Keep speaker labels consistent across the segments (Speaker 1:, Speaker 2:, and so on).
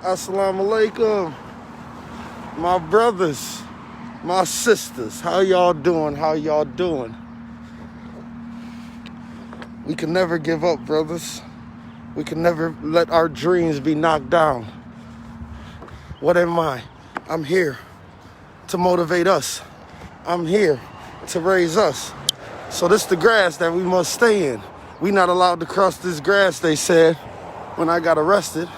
Speaker 1: Assalamu alaikum. My brothers, my sisters, how y'all doing? How y'all doing? We can never give up, brothers. We can never let our dreams be knocked down. What am I? I'm here to motivate us. I'm here to raise us. So this the grass that we must stay in. We not allowed to cross this grass, they said, when I got arrested.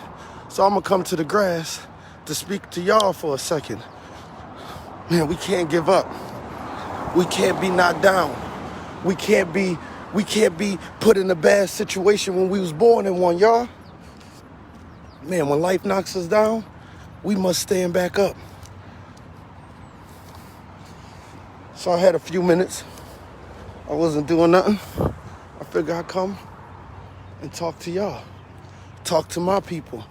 Speaker 1: So I'm gonna come to the grass to speak to y'all for a second. Man, we can't give up. We can't be knocked down. We can't be put in a bad situation when we was born in one, y'all. Man, when life knocks us down, we must stand back up. So I had a few minutes. I wasn't doing nothing. I figured I'd come and talk to y'all. Talk to my people.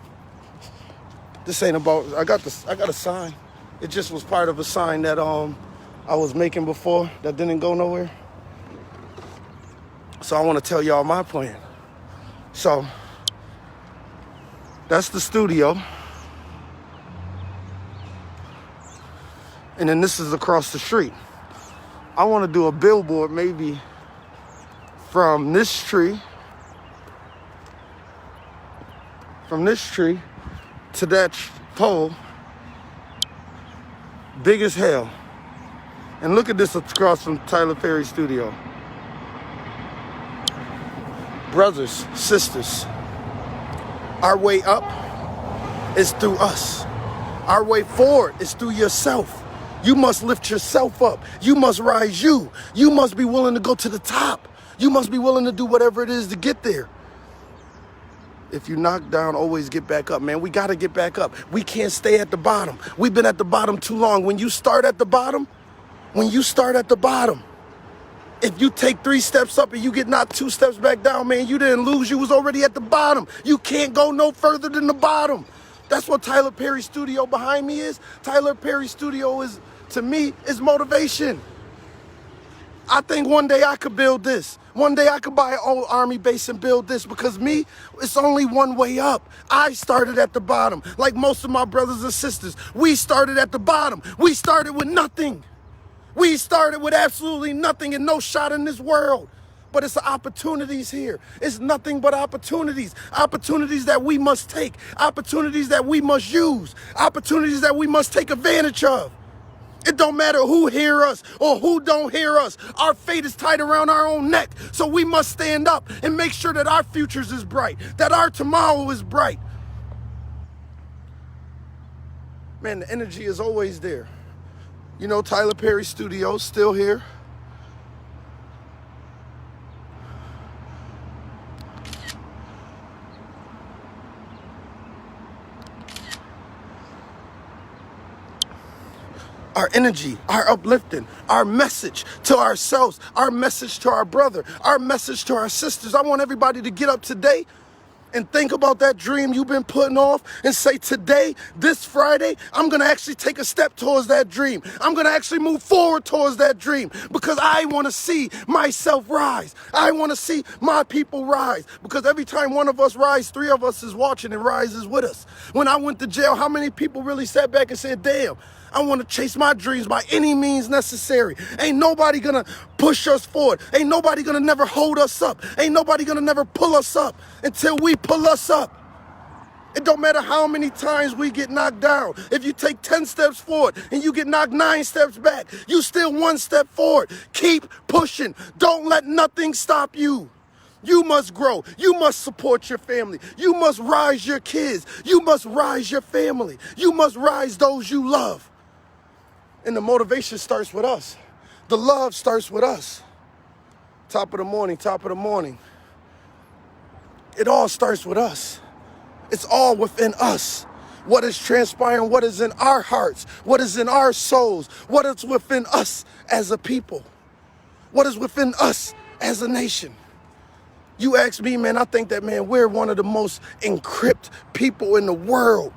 Speaker 1: This ain't about, I got a sign. It just was part of a sign that I was making before that didn't go nowhere. So I want to tell y'all my plan. So that's the studio. And then this is across the street. I want to do a billboard maybe from this tree to that pole, big as hell. And look at this across from Tyler Perry's studio. Brothers, sisters, our way up is through us. Our way forward is through yourself. You must lift yourself up. You must rise you. You must be willing to go to the top. You must be willing to do whatever it is to get there. If you knock down, always get back up, man. We got to get back up. We can't stay at the bottom. We've been at the bottom too long. When you start at the bottom, if you take 3 steps up and you get knocked 2 steps back down, man, you didn't lose. You was already at the bottom. You can't go no further than the bottom. That's what Tyler Perry Studio behind me is. Tyler Perry Studio is, to me, is motivation. I think one day I could build this. One day I could buy an old army base and build this, because me, it's only one way up. I started at the bottom, like most of my brothers and sisters. We started at the bottom. We started with nothing. We started with absolutely nothing and no shot in this world. But it's the opportunities here. It's nothing but opportunities. Opportunities that we must take. Opportunities that we must use. Opportunities that we must take advantage of. It don't matter who hear us or who don't hear us. Our fate is tied around our own neck. So we must stand up and make sure that our futures is bright, that our tomorrow is bright. Man, the energy is always there. You know, Tyler Perry Studios still here. Our energy, our uplifting, our message to ourselves, our message to our brother, our message to our sisters. I want everybody to get up today and think about that dream you've been putting off and say, today, this Friday, I'm going to actually take a step towards that dream. I'm going to actually move forward towards that dream, because I want to see myself rise. I want to see my people rise, because every time one of us rise, 3 of us is watching and rises with us. When I went to jail, how many people really sat back and said, damn, I want to chase my dreams by any means necessary. Ain't nobody gonna push us forward. Ain't nobody gonna never hold us up. Ain't nobody gonna never pull us up until we pull us up. It don't matter how many times we get knocked down. If you take 10 steps forward and you get knocked 9 steps back, you still 1 step forward. Keep pushing. Don't let nothing stop you. You must grow. You must support your family. You must rise your kids. You must rise your family. You must rise those you love. And the motivation starts with us. The love starts with us. Top of the morning, top of the morning. It all starts with us. It's all within us. What is transpiring, what is in our hearts, what is in our souls, what is within us as a people, what is within us as a nation. You ask me, man, I think that, man, we're one of the most encrypted people in the world.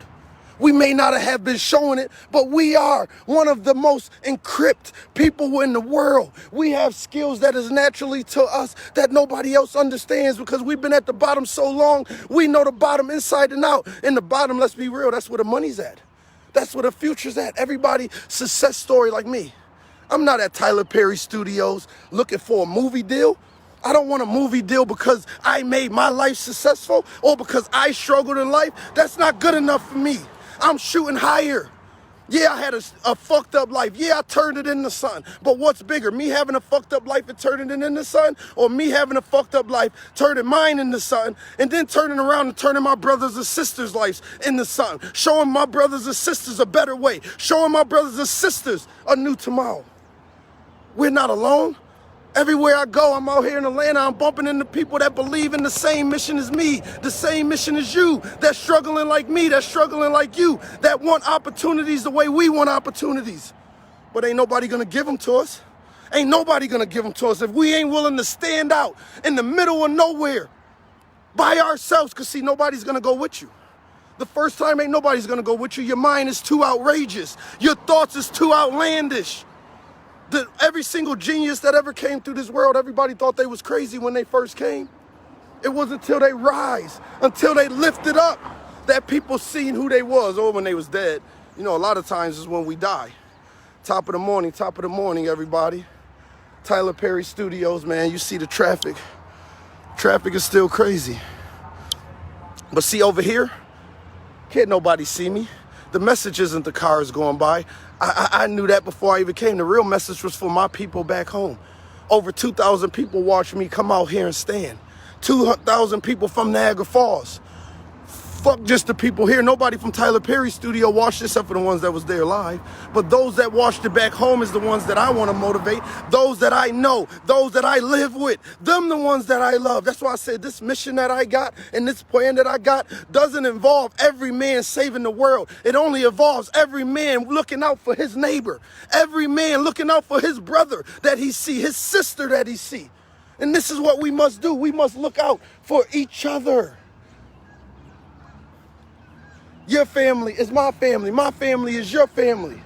Speaker 1: We may not have been showing it, but we are one of the most encrypted people in the world. We have skills that is naturally to us that nobody else understands because we've been at the bottom so long. We know the bottom inside and out. And the bottom, let's be real, that's where the money's at. That's where the future's at. Everybody, success story like me. I'm not at Tyler Perry Studios looking for a movie deal. I don't want a movie deal because I made my life successful or because I struggled in life. That's not good enough for me. I'm shooting higher. Yeah, I had a fucked up life. Yeah, I turned it into something. But what's bigger, me having a fucked up life and turning it into something, or me having a fucked up life, turning mine into something, and then turning around and turning my brothers and sisters' lives into something, showing my brothers and sisters a better way, showing my brothers and sisters a new tomorrow. We're not alone. Everywhere I go, I'm out here in Atlanta, I'm bumping into people that believe in the same mission as me, the same mission as you, that's struggling like me, that's struggling like you, that want opportunities the way we want opportunities. But ain't nobody gonna give them to us. Ain't nobody gonna give them to us if we ain't willing to stand out in the middle of nowhere by ourselves, because see, nobody's gonna go with you. The first time ain't nobody's gonna go with you. Your mind is too outrageous. Your thoughts is too outlandish. Every single genius that ever came through this world, everybody thought they was crazy when they first came. It wasn't until they rise, until they lifted up, that people seen who they was, or when they was dead. You know, a lot of times is when we die. Top of the morning, everybody. Tyler Perry Studios, man, you see the traffic. Traffic is still crazy. But see over here, can't nobody see me. The message isn't the cars going by. I knew that before I even came. The real message was for my people back home. Over 2,000 people watched me come out here and stand. 2,000 people from Niagara Falls. Fuck just the people here. Nobody from Tyler Perry Studio watched it except for the ones that was there live. But those that watched it back home is the ones that I want to motivate. Those that I know, those that I live with, them the ones that I love. That's why I said this mission that I got and this plan that I got doesn't involve every man saving the world. It only involves every man looking out for his neighbor. Every man looking out for his brother that he see, his sister that he see. And this is what we must do. We must look out for each other. Your family is my family is your family.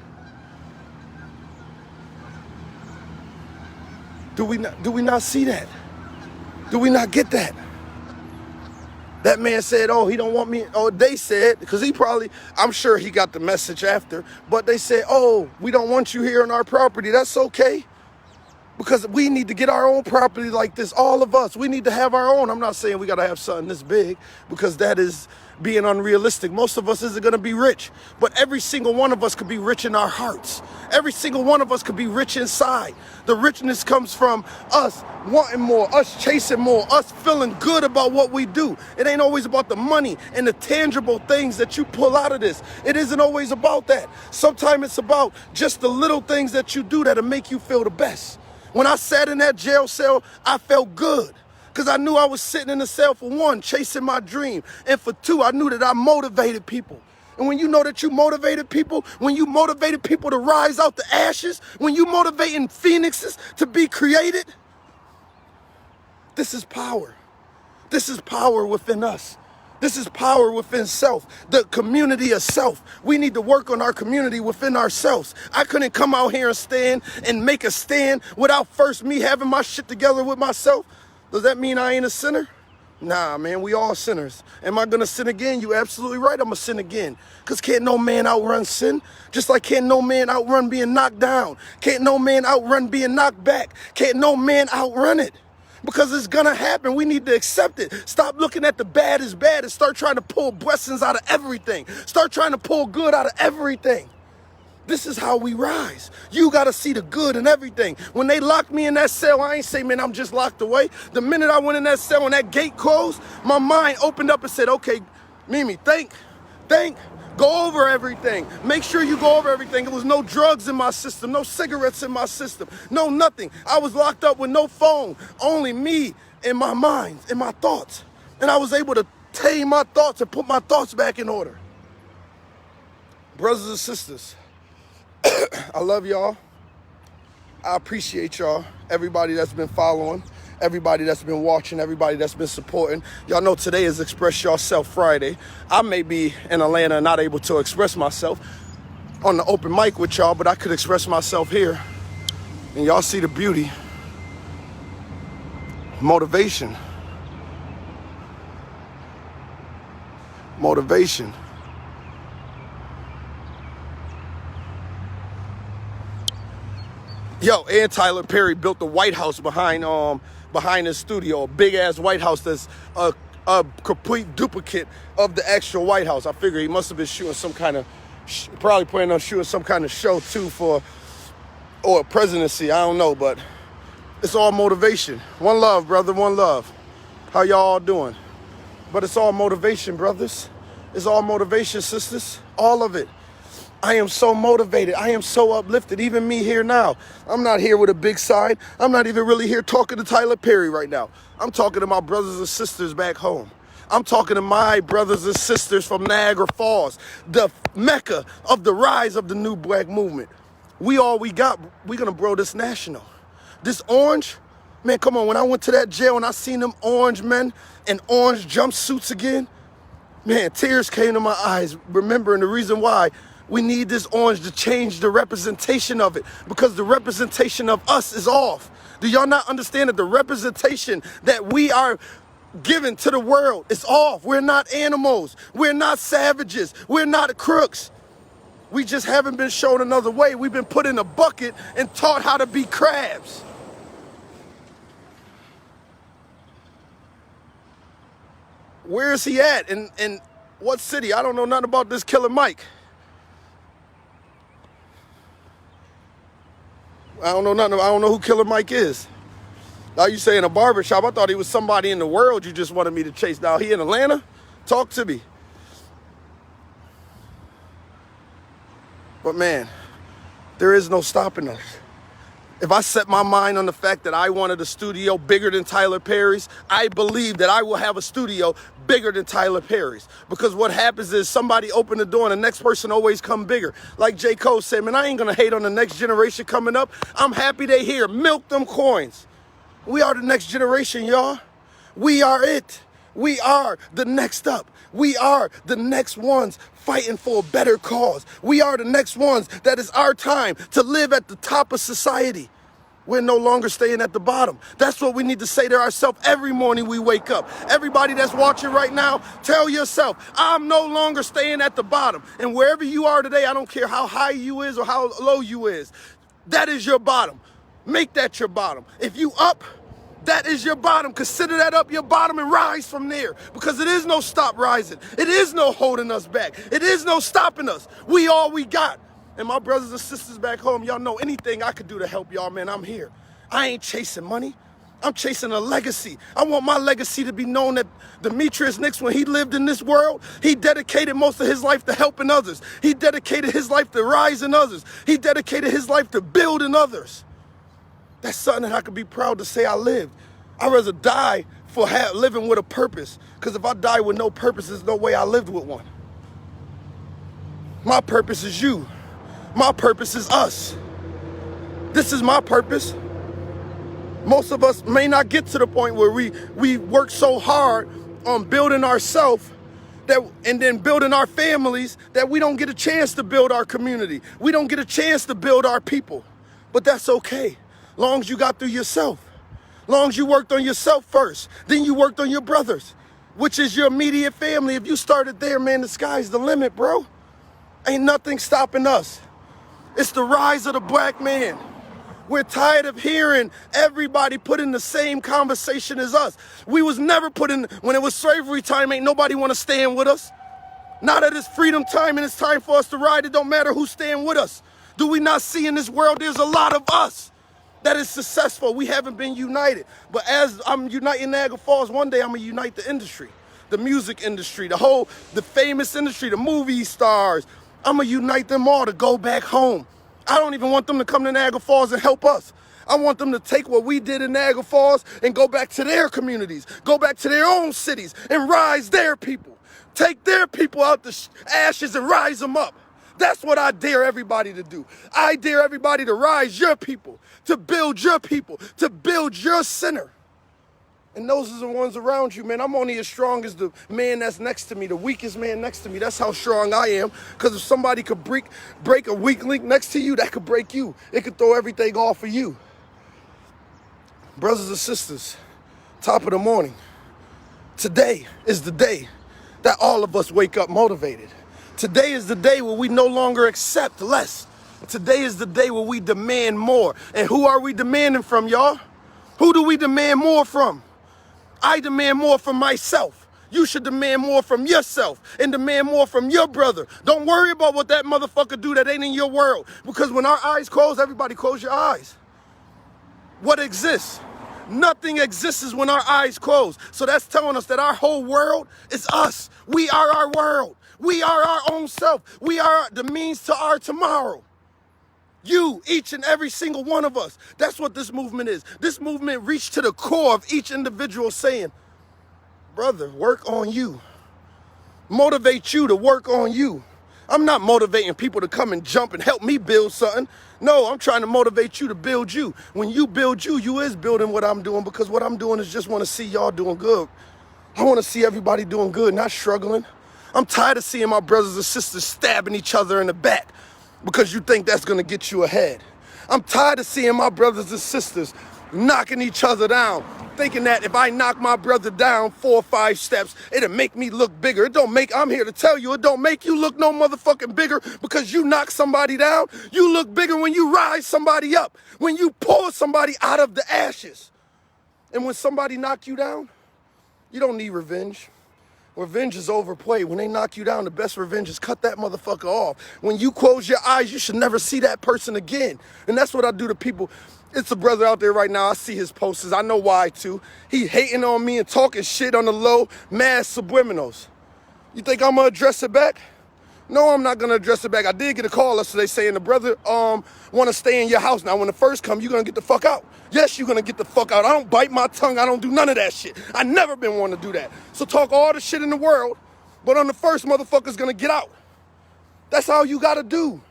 Speaker 1: Do we not see that? Do we not get that? That man said, oh, he don't want me, or they said, because he probably, I'm sure he got the message after, but they said, oh, we don't want you here on our property. That's okay. Because we need to get our own property like this, all of us. We need to have our own. I'm not saying we got to have something this big, because that is being unrealistic. Most of us isn't going to be rich, but every single one of us could be rich in our hearts. Every single one of us could be rich inside. The richness comes from us wanting more, us chasing more, us feeling good about what we do. It ain't always about the money and the tangible things that you pull out of this. It isn't always about that. Sometimes it's about just the little things that you do that'll make you feel the best. When I sat in that jail cell, I felt good because I knew I was sitting in the cell for one, chasing my dream. And for two, I knew that I motivated people. And when you know that you motivated people, when you motivated people to rise out the ashes, when you motivating phoenixes to be created, this is power. This is power within us. This is power within self, the community of self. We need to work on our community within ourselves. I couldn't come out here and stand and make a stand without first me having my shit together with myself. Does that mean I ain't a sinner? Nah, man, we all sinners. Am I gonna sin again? You absolutely right, I'm gonna sin again. Because can't no man outrun sin. Just like can't no man outrun being knocked down. Can't no man outrun being knocked back. Can't no man outrun it. Because it's gonna happen. We need to accept it. Stop looking at the bad as bad and start trying to pull blessings out of everything. Start trying to pull good out of everything. This is how we rise. You gotta see the good in everything. When they locked me in that cell, I ain't say, man, I'm just locked away. The minute I went in that cell and that gate closed, my mind opened up and said, okay, Mimi, think, go over everything. Make sure you go over everything. There was no drugs in my system, no cigarettes in my system, no nothing. I was locked up with no phone, only me and my mind and my thoughts. And I was able to tame my thoughts and put my thoughts back in order. Brothers and sisters, I love y'all. I appreciate y'all, everybody that's been following. everybody that's been watching, everybody that's been supporting. Y'all know today is Express Yourself Friday. I may be in Atlanta and not able to express myself on the open mic with y'all, but I could express myself here. And y'all see the beauty. Motivation. Motivation. Yo, and Tyler Perry built the White House behind his studio, a big ass White House that's a complete duplicate of the actual White House. I figure he must have been shooting some kind of, probably planning on shooting some kind of show too or a presidency. I don't know, but it's all motivation. One love, brother, one love. How y'all all doing? But it's all motivation, brothers. It's all motivation, sisters. All of it. I am so motivated. I am so uplifted. Even me here now. I'm not here with a big sign. I'm not even really here talking to Tyler Perry right now. I'm talking to my brothers and sisters back home. I'm talking to my brothers and sisters from Niagara Falls, the mecca of the rise of the new black movement. We all we got. We're going to grow this national. This orange, man, come on. When I went to that jail and I seen them orange men in orange jumpsuits again, man, tears came to my eyes, remembering the reason why we need this orange to change the representation of it, because the representation of us is off. Do y'all not understand that the representation that we are given to the world is off? We're not animals. We're not savages. We're not crooks. We just haven't been shown another way. We've been put in a bucket and taught how to be crabs. Where is he at? In what city? I don't know nothing about this Killer Mike. I don't know nothing. I don't know who Killer Mike is. Now you say in a barbershop. I thought he was somebody in the world you just wanted me to chase. Now he in Atlanta? Talk to me. But man, there is no stopping us. If I set my mind on the fact that I wanted a studio bigger than Tyler Perry's, I believe that I will have a studio bigger than Tyler Perry's. Because what happens is somebody open the door and the next person always come bigger. Like J. Cole said, man, I ain't gonna hate on the next generation coming up. I'm happy they here. Milk them coins. We are the next generation, y'all. We are it. We are the next up. We are the next ones fighting for a better cause. We are the next ones that is our time to live at the top of society. We're no longer staying at the bottom. That's what we need to say to ourselves every morning we wake up. Everybody that's watching right now, tell yourself, I'm no longer staying at the bottom. And wherever you are today, I don't care how high you is or how low you is. That is your bottom. Make that your bottom. If you up, that is your bottom. Consider that up your bottom and rise from there. Because it is no stop rising. It is no holding us back. It is no stopping us. We all we got. And my brothers and sisters back home, y'all know anything I could do to help y'all, man, I'm here. I ain't chasing money. I'm chasing a legacy. I want my legacy to be known that DNix, when he lived in this world, he dedicated most of his life to helping others. He dedicated his life to rising others. He dedicated his life to building others. That's something that I could be proud to say I lived. I'd rather die for living with a purpose. Because if I die with no purpose, there's no way I lived with one. My purpose is you. My purpose is us. This is my purpose. Most of us may not get to the point where we work so hard on building ourselves and then building our families that we don't get a chance to build our community. We don't get a chance to build our people. But that's okay. Long as you got through yourself. Long as you worked on yourself first. Then you worked on your brothers, which is your immediate family. If you started there, man, the sky's the limit, bro. Ain't nothing stopping us. It's the rise of the black man. We're tired of hearing everybody put in the same conversation as us. We was never put in, when it was slavery time, ain't nobody want to stand with us. Now that it's freedom time and it's time for us to ride, it don't matter who's staying with us. Do we not see in this world there's a lot of us that is successful? We haven't been united. But as I'm uniting Niagara Falls, one day I'm going to unite the industry, the music industry, the famous industry, the movie stars. I'm going to unite them all to go back home. I don't even want them to come to Niagara Falls and help us. I want them to take what we did in Niagara Falls and go back to their communities, go back to their own cities and rise their people. Take their people out the ashes and rise them up. That's what I dare everybody to do. I dare everybody to rise your people, to build your people, to build your center. And those are the ones around you, man. I'm only as strong as the man that's next to me, the weakest man next to me. That's how strong I am. Because if somebody could break a weak link next to you, that could break you. It could throw everything off for you. Brothers and sisters, top of the morning. Today is the day that all of us wake up motivated. Today is the day where we no longer accept less. Today is the day where we demand more. And who are we demanding from, y'all? Who do we demand more from? I demand more from myself. You should demand more from yourself and demand more from your brother. Don't worry about what that motherfucker do that ain't in your world. Because when our eyes close, everybody close your eyes. What exists? Nothing exists when our eyes close. So that's telling us that our whole world is us. We are our world. We are our own self. We are the means to our tomorrow. You, each and every single one of us. That's what this movement is. This movement reached to the core of each individual saying, brother, work on you. Motivate you to work on you. I'm not motivating people to come and jump and help me build something. No, I'm trying to motivate you to build you. When you build you, you is building what I'm doing, because what I'm doing is just want to see y'all doing good. I want to see everybody doing good, not struggling. I'm tired of seeing my brothers and sisters stabbing each other in the back because you think that's going to get you ahead. I'm tired of seeing my brothers and sisters knocking each other down, thinking that if I knock my brother down 4 or 5 steps, it'll make me look bigger. I'm here to tell you, it don't make you look no motherfucking bigger because you knock somebody down. You look bigger when you rise somebody up, when you pull somebody out of the ashes. And when somebody knock you down, you don't need revenge. Revenge is overplayed. When they knock you down, the best revenge is cut that motherfucker off. When you close your eyes, you should never see that person again. And that's what I do to people. It's a brother out there right now. I see his posters. I know why, too. He hating on me and talking shit on the low, mad subliminals. You think I'm going to address it back? No, I'm not going to address it back. I did get a call yesterday saying the brother want to stay in your house. Now, when the first come, you're going to get the fuck out. Yes, you're going to get the fuck out. I don't bite my tongue. I don't do none of that shit. I never been one to do that. So talk all the shit in the world, but on the first, motherfucker's going to get out. That's all you got to do.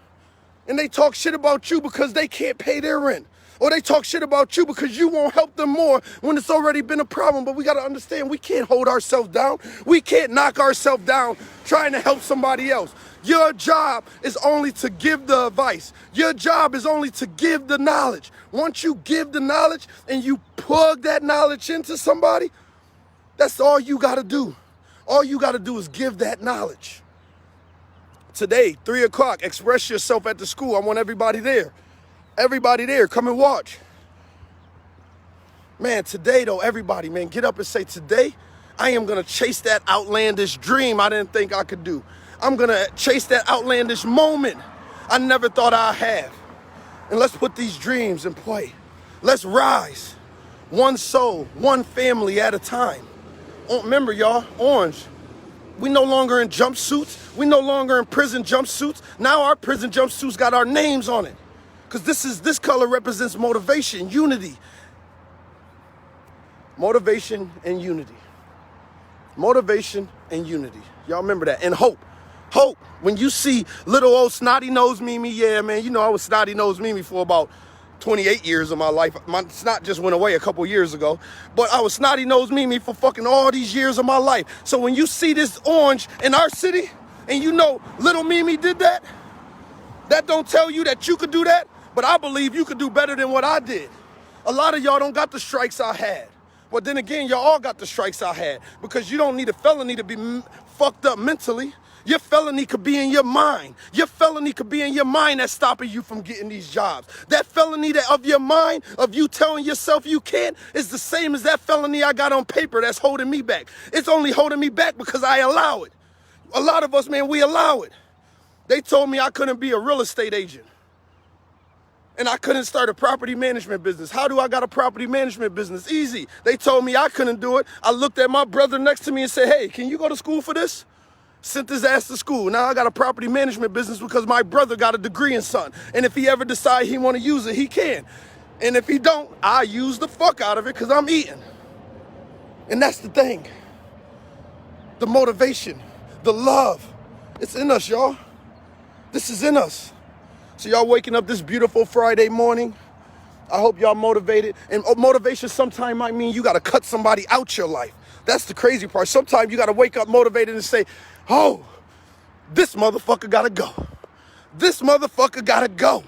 Speaker 1: And they talk shit about you because they can't pay their rent. Or they talk shit about you because you won't help them more when it's already been a problem. But we got to understand, we can't hold ourselves down. We can't knock ourselves down trying to help somebody else. Your job is only to give the advice. Your job is only to give the knowledge. Once you give the knowledge and you plug that knowledge into somebody, that's all you got to do. All you got to do is give that knowledge. Today, 3 o'clock, express yourself at the school. I want everybody there. Everybody there, come and watch. Man, today though, everybody, man, get up and say, today, I am going to chase that outlandish dream I didn't think I could do. I'm going to chase that outlandish moment I never thought I'd have. And let's put these dreams in play. Let's rise. One soul, one family at a time. Remember, y'all, orange. We no longer in jumpsuits. We no longer in prison jumpsuits. Now our prison jumpsuits got our names on it. Because this color represents motivation, unity. Motivation and unity. Motivation and unity. Y'all remember that. And hope. Hope. When you see little old snotty-nosed Mimi, yeah, man, you know I was snotty-nosed Mimi for about 28 years of my life. My snot just went away a couple years ago. But I was snotty-nosed Mimi for fucking all these years of my life. So when you see this orange in our city, and you know little Mimi did that, that don't tell you that you could do that. But I believe you could do better than what I did. A lot of y'all don't got the strikes I had. But then again, y'all all got the strikes I had. Because you don't need a felony to be fucked up mentally. Your felony could be in your mind. Your felony could be in your mind that's stopping you from getting these jobs. That felony that of your mind, of you telling yourself you can't, is the same as that felony I got on paper that's holding me back. It's only holding me back because I allow it. A lot of us, man, we allow it. They told me I couldn't be a real estate agent. And I couldn't start a property management business. How do I got a property management business? Easy. They told me I couldn't do it. I looked at my brother next to me and said, hey, can you go to school for this? Sent his ass to school. Now I got a property management business because my brother got a degree in something. And if he ever decide he want to use it, he can. And if he don't, I use the fuck out of it because I'm eating. And that's the thing. The motivation, the love, it's in us, y'all. This is in us. So y'all waking up this beautiful Friday morning, I hope y'all motivated. And motivation sometimes might mean you got to cut somebody out your life. That's the crazy part. Sometimes you got to wake up motivated and say, oh, this motherfucker got to go. This motherfucker got to go.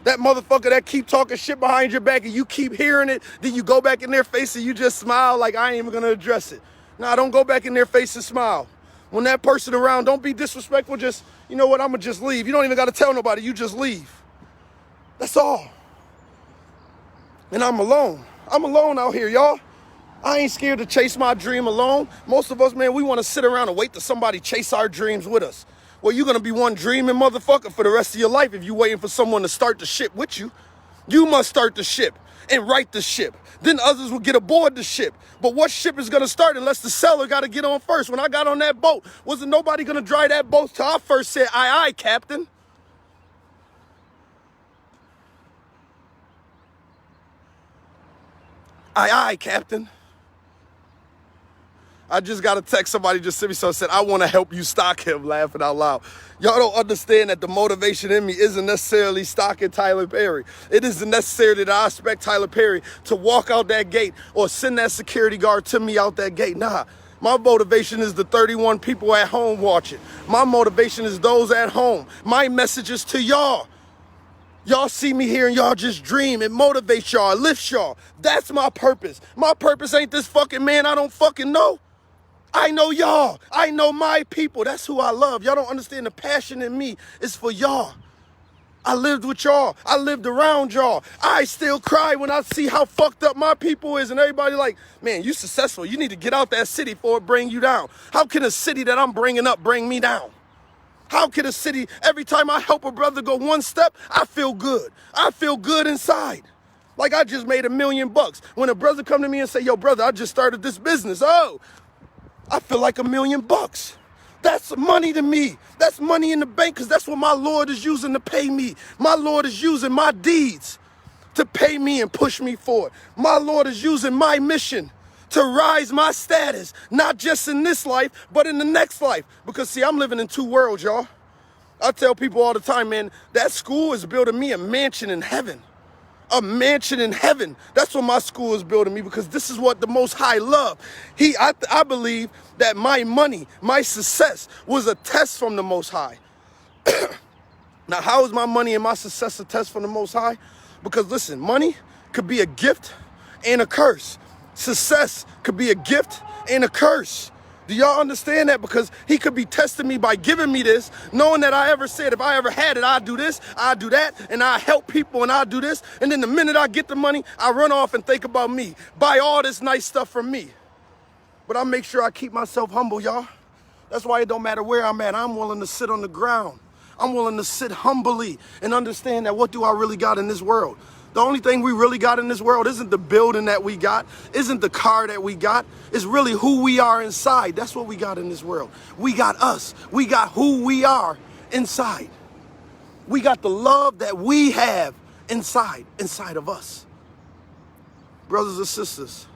Speaker 1: That motherfucker that keep talking shit behind your back and you keep hearing it, then you go back in their face and you just smile like I ain't even going to address it. Nah, don't go back in their face and smile. When that person around, don't be disrespectful. Just, you know what, I'm going to just leave. You don't even got to tell nobody. You just leave. That's all. And I'm alone. I'm alone out here, y'all. I ain't scared to chase my dream alone. Most of us, man, we want to sit around and wait till somebody chase our dreams with us. Well, you're going to be one dreaming motherfucker for the rest of your life if you're waiting for someone to start the ship with you. You must start the ship and right the ship. Then others will get aboard the ship. But what ship is going to start unless the sailor got to get on first? When I got on that boat, wasn't nobody going to drive that boat till I first said, aye, aye, Captain. Aye, aye, Captain. I just got a text, somebody just sent me so said, I want to help you stock him, laughing out loud. Y'all don't understand that the motivation in me isn't necessarily stocking Tyler Perry. It isn't necessarily that I expect Tyler Perry to walk out that gate or send that security guard to me out that gate. Nah, my motivation is the 31 people at home watching. My motivation is those at home. My message is to y'all. Y'all see me here and y'all just dream. It motivates y'all, it lifts y'all. That's my purpose. My purpose ain't this fucking man I don't fucking know. I know y'all. I know my people. That's who I love. Y'all don't understand the passion in me is for y'all. I lived with y'all. I lived around y'all. I still cry when I see how fucked up my people is and everybody like, man, you successful. You need to get out that city before it bring you down. How can a city that I'm bringing up bring me down? How can a city, every time I help a brother go one step, I feel good. I feel good inside. Like I just made $1 million. When a brother come to me and say, yo, brother, I just started this business. Oh, I feel like $1 million. That's money to me. That's money in the bank because that's what my Lord is using to pay me. My Lord is using my deeds to pay me and push me forward. My Lord is using my mission to rise my status, not just in this life, but in the next life. Because see, I'm living in two worlds, y'all. I tell people all the time, man, that school is building me a mansion in heaven. A mansion in heaven. That's what my school is building me because this is what the Most High love. I believe that my money, my success was a test from the Most High. Now, how is my money and my success a test from the Most High? Because listen, money could be a gift and a curse. Success could be a gift and a curse. Do y'all understand that? Because he could be testing me by giving me this, knowing that I ever said if I ever had it, I'd do this, I'd do that, and I help people and I'd do this. And then the minute I get the money, I run off and think about me. Buy all this nice stuff from me. But I make sure I keep myself humble, y'all. That's why it don't matter where I'm at. I'm willing to sit on the ground. I'm willing to sit humbly and understand that what do I really got in this world? The only thing we really got in this world isn't the building that we got, isn't the car that we got. It's really who we are inside. That's what we got in this world. We got us. We got who we are inside. We got the love that we have inside of us. Brothers and sisters,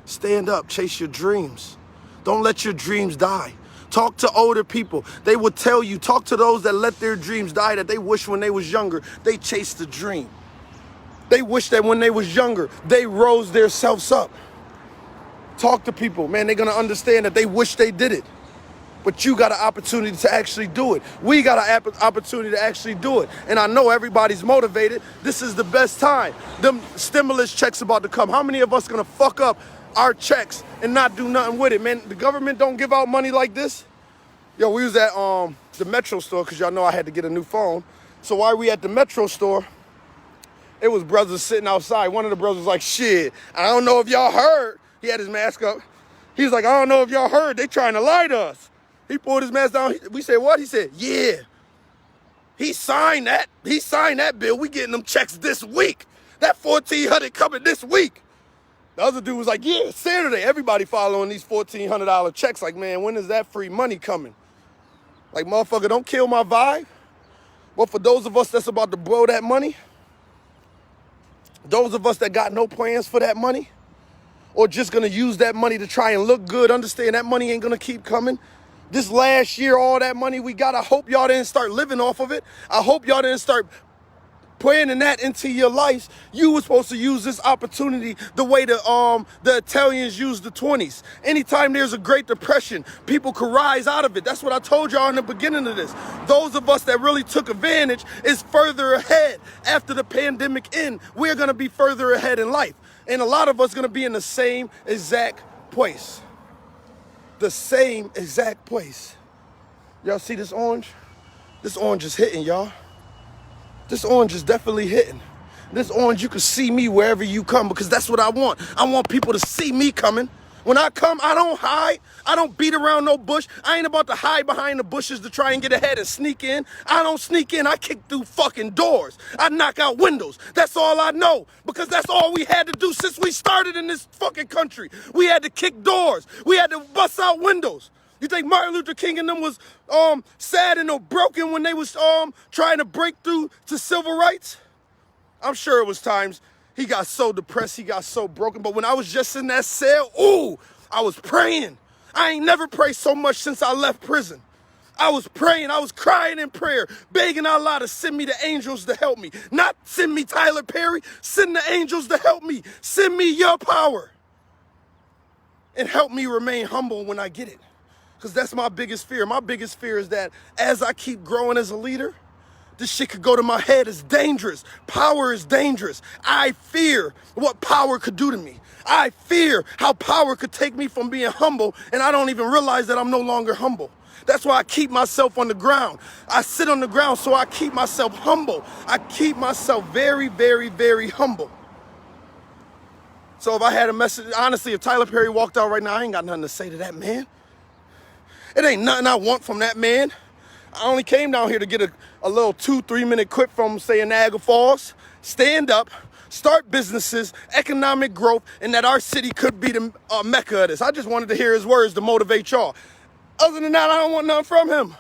Speaker 1: stand up, chase your dreams. Don't let your dreams die. Talk to older people. They will tell you, talk to those that let their dreams die, that they wish when they was younger, they chased the dream. They wish that when they was younger, they rose themselves up. Talk to people, man, they're gonna understand that they wish they did it. But you got an opportunity to actually do it. We got an opportunity to actually do it. And I know everybody's motivated. This is the best time. Them stimulus checks about to come. How many of us gonna fuck up our checks and not do nothing with it, man? The government don't give out money like this. Yo, we was at the Metro store, because y'all know I had to get a new phone. So while we at the Metro store, it was brothers sitting outside. One of the brothers was like, shit, I don't know if y'all heard. He had his mask up. He was like, I don't know if y'all heard. They trying to lie to us. He pulled his mask down. We said, what? He said, yeah. He signed that. He signed that bill. We getting them checks this week. That $1,400 coming this week. The other dude was like, yeah, Saturday. Everybody following these $1,400 checks. Like, man, when is that free money coming? Like, motherfucker, don't kill my vibe. But for those of us that's about to blow that money, those of us that got no plans for that money, or just gonna use that money to try and look good, understand that money ain't gonna keep coming. This last year, all that money we got, I hope y'all didn't start living off of it. I hope y'all didn't start planning that into your life, you were supposed to use this opportunity the way the Italians used the 20s. Anytime there's a Great Depression, people could rise out of it. That's what I told y'all in the beginning of this. Those of us that really took advantage is further ahead. After the pandemic end, we're going to be further ahead in life. And a lot of us going to be in the same exact place. The same exact place. Y'all see this orange? This orange is hitting, y'all. This orange is definitely hitting. This orange, you can see me wherever you come, because that's what I want. I want people to see me coming. When I come, I don't hide. I don't beat around no bush. I ain't about to hide behind the bushes to try and get ahead and sneak in. I don't sneak in. I kick through fucking doors. I knock out windows. That's all I know, because that's all we had to do since we started in this fucking country. We had to kick doors. We had to bust out windows. You think Martin Luther King and them was sad and broken when they was trying to break through to civil rights? I'm sure it was times he got so depressed, he got so broken. But when I was just in that cell, ooh, I was praying. I ain't never prayed so much since I left prison. I was praying, I was crying in prayer, begging Allah to send me the angels to help me. Not send me Tyler Perry, send the angels to help me. Send me your power. And help me remain humble when I get it. Because that's my biggest fear. My biggest fear is that as I keep growing as a leader, this shit could go to my head. It's dangerous. Power is dangerous. I fear what power could do to me. I fear how power could take me from being humble, and I don't even realize that I'm no longer humble. That's why I keep myself on the ground. I sit on the ground so I keep myself humble. I keep myself very, very, very humble. So if I had a message, honestly, if Tyler Perry walked out right now, I ain't got nothing to say to that man. It ain't nothing I want from that man. I only came down here to get a little 2-3 minute clip from, say, Niagara Falls. Stand up, start businesses, economic growth, and that our city could be the mecca of this. I just wanted to hear his words to motivate y'all. Other than that, I don't want nothing from him.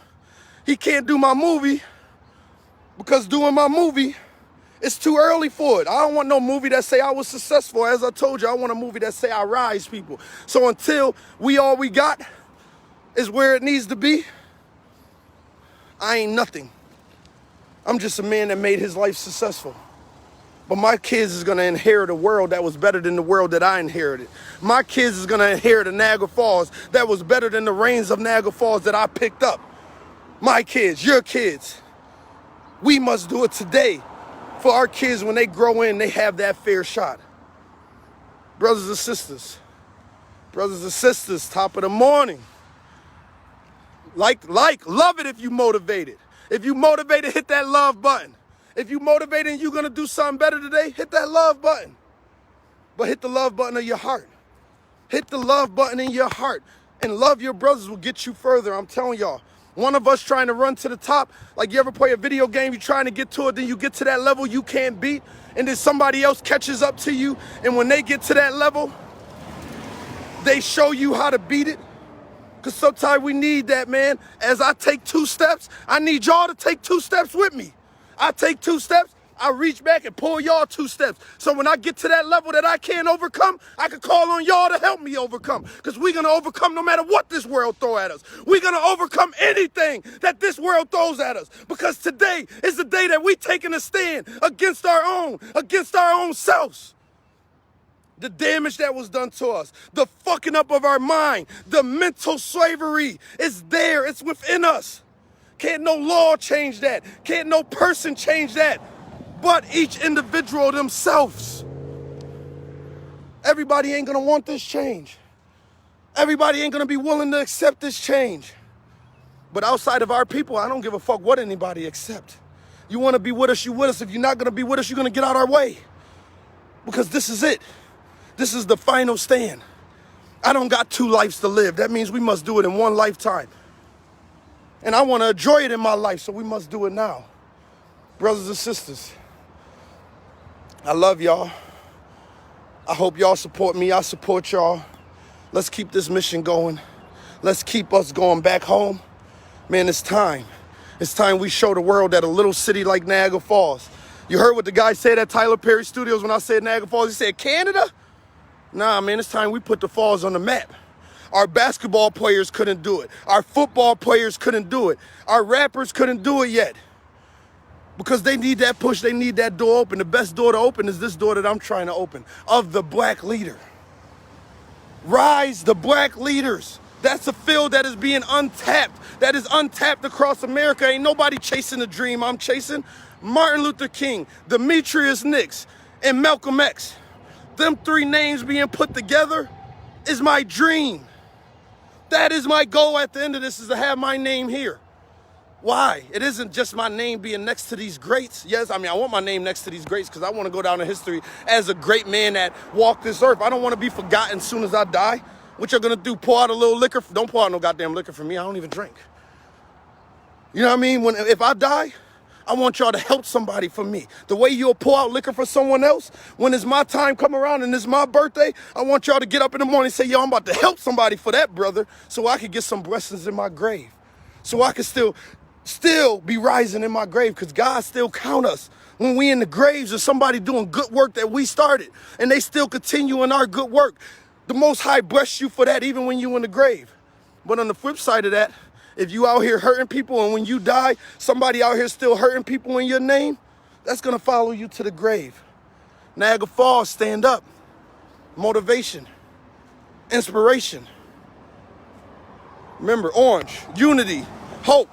Speaker 1: He can't do my movie because doing my movie, it's too early for it. I don't want no movie that say I was successful. As I told you, I want a movie that say I rise people. So until all we got is where it needs to be, I ain't nothing. I'm just a man that made his life successful. But my kids is gonna inherit a world that was better than the world that I inherited. My kids is gonna inherit a Niagara Falls that was better than the rains of Niagara Falls that I picked up. My kids, your kids. We must do it today for our kids. When they grow in, they have that fair shot. Brothers and sisters, top of the morning. Love it if you motivated. If you motivated, hit that love button. If you motivated and you're going to do something better today, hit that love button. But hit the love button of your heart. Hit the love button in your heart. And love your brothers will get you further. I'm telling y'all. One of us trying to run to the top, like you ever play a video game, you're trying to get to it, then you get to that level you can't beat, and then somebody else catches up to you, and when they get to that level, they show you how to beat it. Because sometimes we need that, man. As I take 2 steps, I need y'all to take 2 steps with me. I take 2 steps, I reach back and pull y'all 2 steps. So when I get to that level that I can't overcome, I can call on y'all to help me overcome. Because we're going to overcome no matter what this world throw at us. We're going to overcome anything that this world throws at us. Because today is the day that we taking a stand against our own selves. The damage that was done to us, the fucking up of our mind, the mental slavery is there. It's within us. Can't no law change that. Can't no person change that. But each individual themselves. Everybody ain't gonna want this change. Everybody ain't gonna be willing to accept this change. But outside of our people, I don't give a fuck what anybody accept. You wanna be with us, you with us. If you're not gonna be with us, you're gonna get out our way. Because this is it. This is the final stand. I don't got 2 lives to live. That means we must do it in 1 lifetime. And I want to enjoy it in my life, so we must do it now. Brothers and sisters, I love y'all. I hope y'all support me. I support y'all. Let's keep this mission going. Let's keep us going back home. Man, it's time. It's time we show the world that a little city like Niagara Falls. You heard what the guy said at Tyler Perry Studios when I said Niagara Falls? He said, Canada? Nah, man, it's time we put the falls on the map. Our basketball players couldn't do it. Our football players couldn't do it. Our rappers couldn't do it yet. Because they need that push, they need that door open. The best door to open is this door that I'm trying to open, of the black leader. Rise, the black leaders. That's a field that is being untapped, that is untapped across America. Ain't nobody chasing the dream I'm chasing. Martin Luther King, DNix, and Malcolm X. Them three names being put together is my dream. That is my goal at the end of this, is to have my name here. Why? It isn't just my name being next to these greats. Yes, I mean, I want my name next to these greats because I want to go down in history as a great man that walked this earth. I don't want to be forgotten as soon as I die. What you're going to do, pour out a little liquor? Don't pour out no goddamn liquor for me. I don't even drink. You know what I mean? If I die, I want y'all to help somebody for me. The way you'll pour out liquor for someone else, when it's my time come around and it's my birthday, I want y'all to get up in the morning and say, yo, I'm about to help somebody for that, brother, so I could get some blessings in my grave. So I could still be rising in my grave, because God still count us when we in the graves of somebody doing good work that we started, and they still continue in our good work. The Most High bless you for that, even when you in the grave. But on the flip side of that, if you out here hurting people, and when you die, somebody out here still hurting people in your name, that's going to follow you to the grave. Niagara Falls, stand up. Motivation. Inspiration. Remember, orange, unity, hope,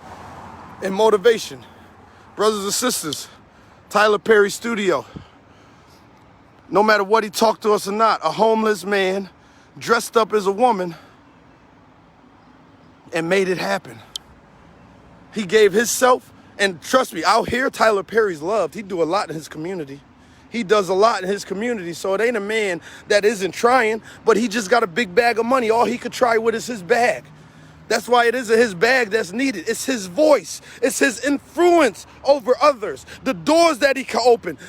Speaker 1: and motivation. Brothers and sisters, Tyler Perry Studio. No matter what he talked to us or not, a homeless man dressed up as a woman and made it happen. He gave himself, and trust me, out here, Tyler Perry's loved. He do a lot in his community. He does a lot in his community, so it ain't a man that isn't trying, but he just got a big bag of money. All he could try with is his bag. That's why it isn't his bag that's needed. It's his voice. It's his influence over others. The doors that he can open.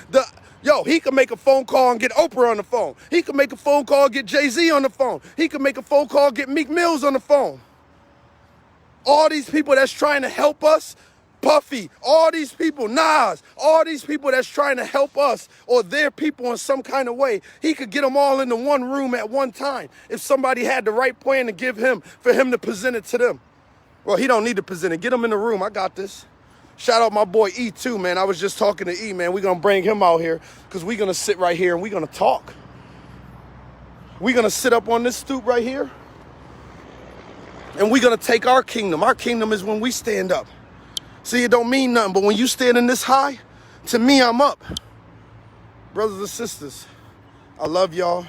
Speaker 1: He could make a phone call and get Oprah on the phone. He could make a phone call and get Jay-Z on the phone. He could make a phone call and get Meek Mills on the phone. All these people that's trying to help us, Puffy, all these people, Nas, all these people that's trying to help us, or their people in some kind of way, he could get them all into one room at one time if somebody had the right plan to give him, for him to present it to them. Well, he don't need to present it. Get him in the room. I got this. Shout out my boy E too, man. I was just talking to E, man. We're going to bring him out here because we're going to sit right here and we're going to talk. We're going to sit up on this stoop right here and we're going to take our kingdom. Our kingdom is when we stand up. See, it don't mean nothing, but when you standing this high, to me, I'm up. Brothers and sisters, I love y'all.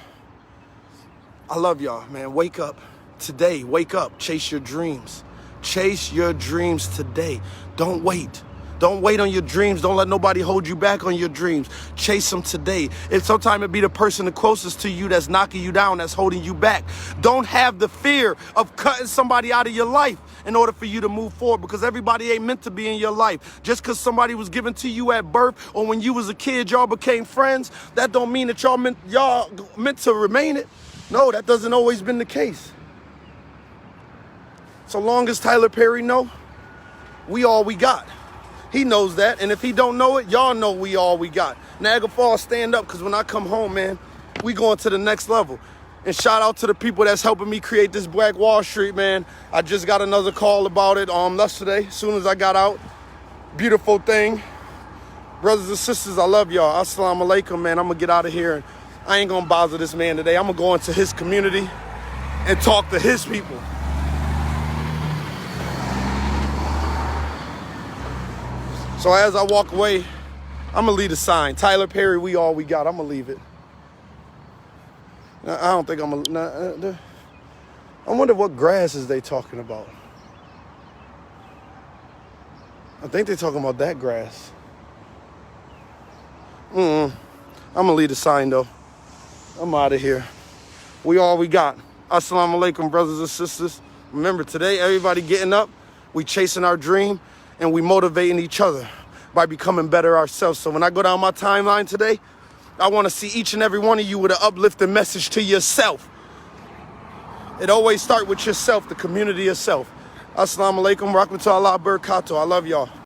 Speaker 1: I love y'all, man. Wake up today. Wake up. Chase your dreams. Chase your dreams today. Don't wait. Don't wait on your dreams. Don't let nobody hold you back on your dreams. Chase them today. If sometimes it be the person the closest to you that's knocking you down, that's holding you back. Don't have the fear of cutting somebody out of your life in order for you to move forward, because everybody ain't meant to be in your life. Just because somebody was given to you at birth or when you was a kid, y'all became friends, that don't mean that y'all meant to remain it. No, that doesn't always been the case. So long as Tyler Perry know, we all we got. He knows that, and if he don't know it, y'all know we all we got. Niagara Falls, stand up, because when I come home, man, we going to the next level. And shout out to the people that's helping me create this Black Wall Street, man. I just got another call about it yesterday, as soon as I got out. Beautiful thing. Brothers and sisters, I love y'all. Assalamu alaikum, man. I'm going to get out of here. And I ain't going to bother this man today. I'm going to go into his community and talk to his people. So as I walk away, I'm going to leave a sign. Tyler Perry, we all we got. I'm going to leave it. I don't think I'm going to... I wonder what grass is they talking about. I think they're talking about that grass. I'm going to leave the sign, though. I'm out of here. We all we got. Assalamu alaikum, brothers and sisters. Remember, today, everybody getting up. We chasing our dream. And we motivating each other by becoming better ourselves. So when I go down my timeline today, I want to see each and every one of you with an uplifting message to yourself. It always starts with yourself, the community yourself. Assalamu alaikum, rahmatullahi wa barakatuh. I love y'all.